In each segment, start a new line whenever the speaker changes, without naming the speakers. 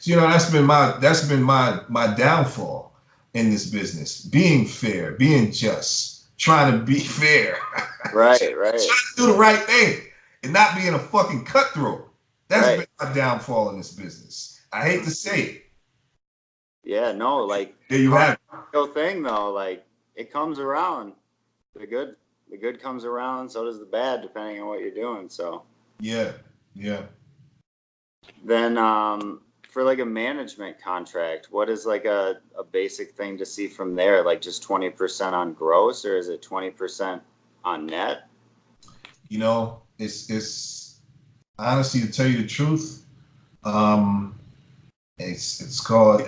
you know, that's been my downfall in this business. Being fair, being just, trying to be fair,
Right,
trying
right,
to do the right thing, and not being a fucking cutthroat. That's been
right.
my downfall in this business. I hate to say it.
Yeah, no, like
There you
karma's
have it.
a real thing though. Like it comes around. The good, the good comes around. So does the bad, depending on what you're doing. So
Yeah, yeah.
then, for like a management contract, what is like a basic thing to see from there? Like just 20% on gross, or is it 20% on net?
You know, it's honestly, to tell you the truth, um, it's called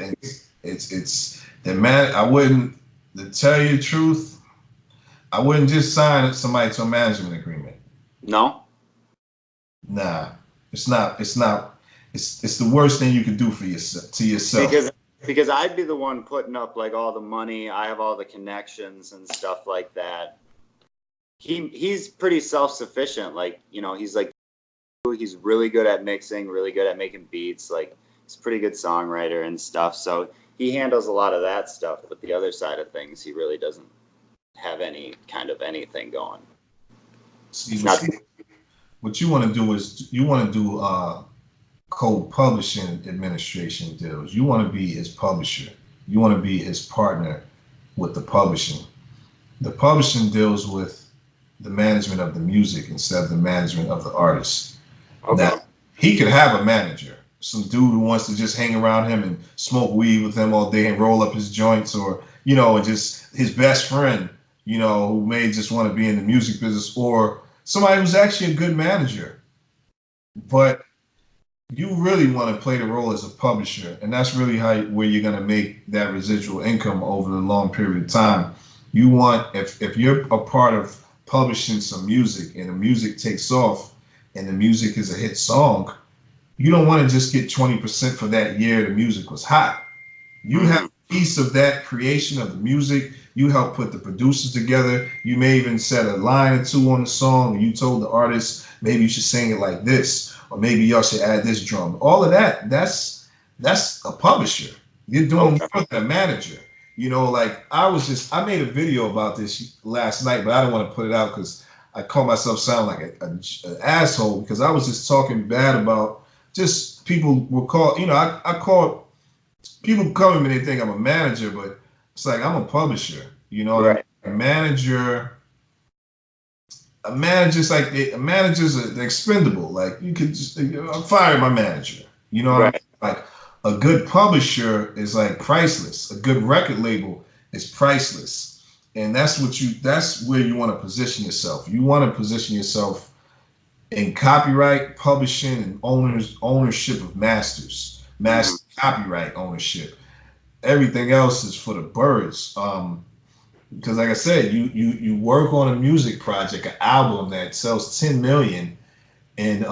it's the man. I wouldn't, to tell you the truth, I wouldn't just sign somebody to a management agreement.
No,
Nah, it's not. It's not. It's the worst thing you could do for yourself, to yourself.
because I'd be the one putting up like all the money. I have all the connections and stuff like that. He's pretty self sufficient. Like he's like he's really good at mixing, really good at making beats. Like he's a pretty good songwriter and stuff. So he handles a lot of that stuff. But the other side of things, he really doesn't have any kind of anything going.
See,
Not
what you want to do is you want to do co-publishing administration deals. You want to be his publisher. You want to be his partner with the publishing. The publishing deals with the management of the music instead of the management of the artist. Now,
okay.
he could have a manager, some dude who wants to just hang around him and smoke weed with him all day and roll up his joints, or, and just his best friend, who may just want to be in the music business, or somebody who's actually a good manager. But you really want to play the role as a publisher, and that's really where you're going to make that residual income over the long period of time. You want, if you're a part of publishing some music and the music takes off and the music is a hit song, you don't want to just get 20% for that year the music was hot. You have a piece of that creation of the music. You help put the producers together. You may even set a line or two on the song, and you told the artist maybe you should sing it like this, or maybe y'all should add this drum. All of that, that's a publisher. You're doing
Okay.
more than a manager. Like I made a video about this last night, but I don't want to put it out because I call myself sound like an asshole, because I was just talking bad about just people were called. I call people come to me, they think I'm a manager, but it's like I'm a publisher. You know what I mean?
Right.
A manager's expendable. Like you could just, I'm firing my manager. You know what I mean?
Right.
Like a good publisher is like priceless. A good record label is priceless, and that's where you want to position yourself. You want to position yourself in copyright, publishing, and ownership of master copyright ownership. Everything else is for the birds. Because like I said, you work on a music project, an album that sells 10 million, and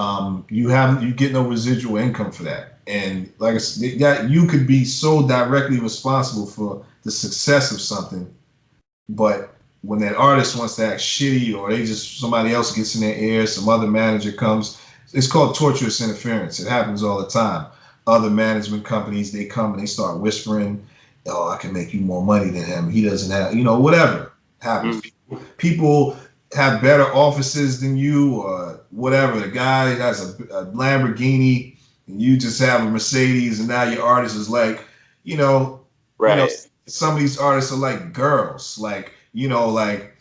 you get no residual income for that. And like I said, that you could be so directly responsible for the success of something, but when that artist wants to act shitty, or somebody else gets in their ear, some other manager comes, it's called torturous interference. It happens all the time. Other management companies, they come and they start whispering, "Oh, I can make you more money than him. He doesn't have, whatever happens." People have better offices than you, or whatever. The guy has a Lamborghini, and you just have a Mercedes, and now your artist is like, you know, you know,
Right.
some of these artists are like girls, like, like,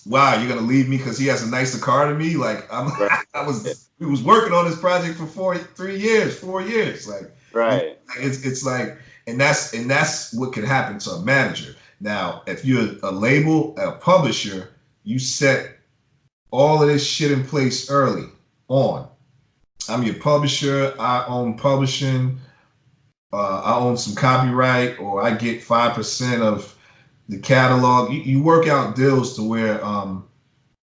wow, you're gonna leave me because he has a nicer car than me? Like,
Right.
we was working on this project for 3 years, 4 years. Like,
Right.
it's like, and that's what can happen to a manager. Now, if you're a label, a publisher, you set all of this shit in place early on. I'm your publisher. I own publishing. I own some copyright, or I get 5% of the catalog. You work out deals to where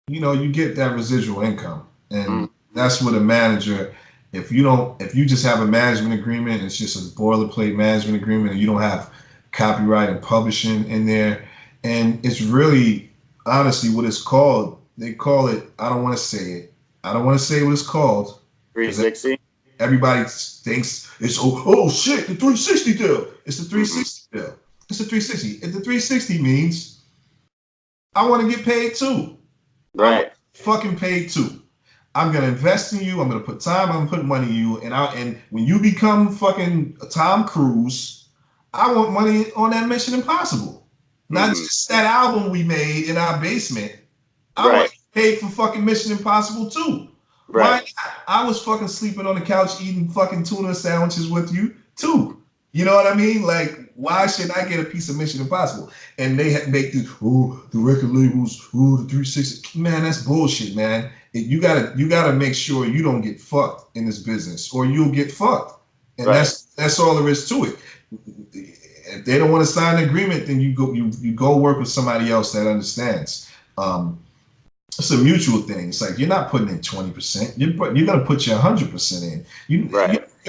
you get that residual income, and that's what a manager. If you just have a management agreement, it's just a boilerplate management agreement, and you don't have copyright and publishing in there, and it's really honestly what it's called. They call it. I don't want to say it. I don't want to say what it's called because
360.
Everybody thinks it's oh shit, the 360 deal. It's the 360 deal. It's the 360. And the 360 means I want to get paid too. I want to fucking paid too. I'm gonna invest in you. I'm gonna put time. I'm gonna put money in you. And when you become fucking Tom Cruise, I want money on that Mission Impossible. Not just that album we made in our basement. I want to get paid for fucking Mission Impossible too. Why not? I was fucking sleeping on the couch eating fucking tuna sandwiches with you too. You know what I mean? Like, why should I get a piece of Mission Impossible? And they make this, the record labels, the 360. Man, that's bullshit, man. You gotta make sure you don't get fucked in this business, or you'll get fucked. And that's all there is to it. If they don't want to sign an agreement, then you go work with somebody else that understands. It's a mutual thing. It's like you're not putting in 20%. You're gonna put your 100% in. You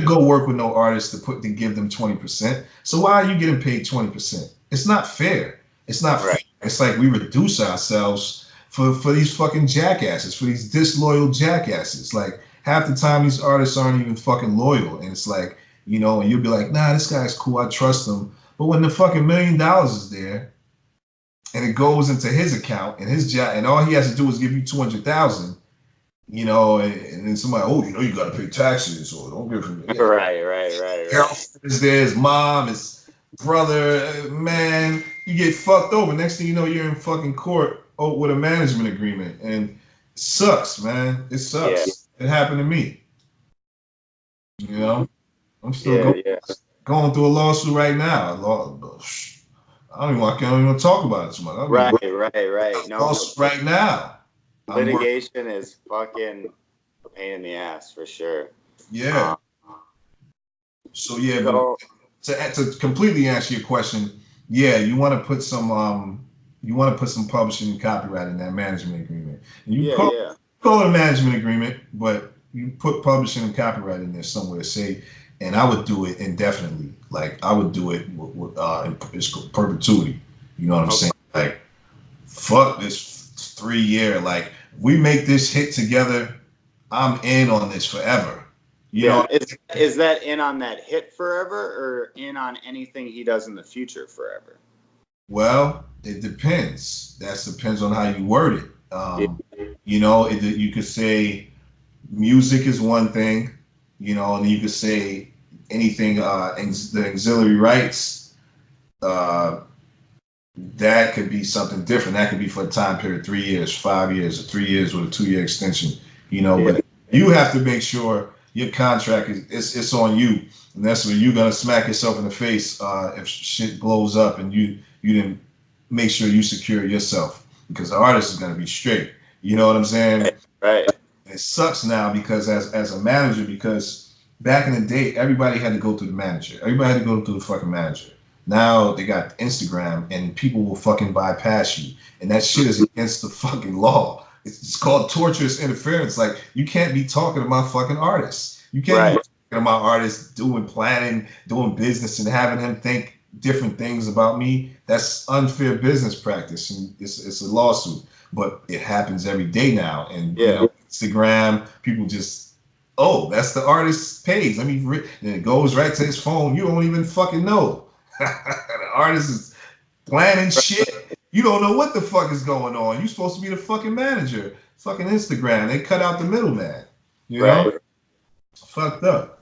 go work with no artist to give them 20%. So why are you getting paid 20%? It's not fair. It's not fair. It's like we reduce ourselves for these fucking jackasses, for these disloyal jackasses. Like half the time these artists aren't even fucking loyal, and it's like, you know, and you'll be like, nah, this guy's cool, I trust him. But when the fucking $1 million is there, and it goes into his account and his job, and all he has to do is give you 200,000, you know, and then somebody, oh, you know, you got to pay taxes, or don't give him. Yeah.
Right.
Girlfriend is there, his mom, his brother, man, you get fucked over. Next thing you know, you're in fucking court with a management agreement, and it sucks, man. It sucks. Yeah. It happened to me. You know, I'm still going through a lawsuit right now. I can't even talk about it too much.
Right. No,
right now.
Litigation is fucking a pain in the ass for sure.
Yeah. To completely answer your question, yeah, you want to put some publishing and copyright in that management agreement. And you call it a management agreement, but you put publishing and copyright in there somewhere. Say, and I would do it indefinitely. Like I would do it with perpetuity. You know what I'm saying? Like, fuck this 3-year. Like, we make this hit together, I'm in on this forever. You know?
Is that in on that hit forever, or in on anything he does in the future forever?
Well, it depends. That depends on how you word it. You know, you could say music is one thing, you know, and you could say anything, the auxiliary rights, that could be something different. That could be for a time period, 3 years, 5 years, or 3 years with a 2-year extension, you know, but you have to make sure your contract it's on you. And that's where you're going to smack yourself in the face if shit blows up and you didn't make sure you secure yourself, because the artist is going to be straight. You know what I'm saying?
Right.
And it sucks now because as a manager, because back in the day, everybody had to go through the manager. Everybody had to go through the fucking manager. Now they got Instagram and people will fucking bypass you. And that shit is against the fucking law. It's called torturous interference. Like, you can't be talking to my fucking artists. You can't be talking to my artists doing planning, doing business, and having him think different things about me. That's unfair business practice, and it's a lawsuit. But it happens every day now. And you know, Instagram, people just, oh, that's the artist's page. And it goes right to his phone. You don't even fucking know. The artist is planning shit. You don't know what the fuck is going on. You're supposed to be the fucking manager. Fucking Instagram. They cut out the middleman. You know? It's fucked up.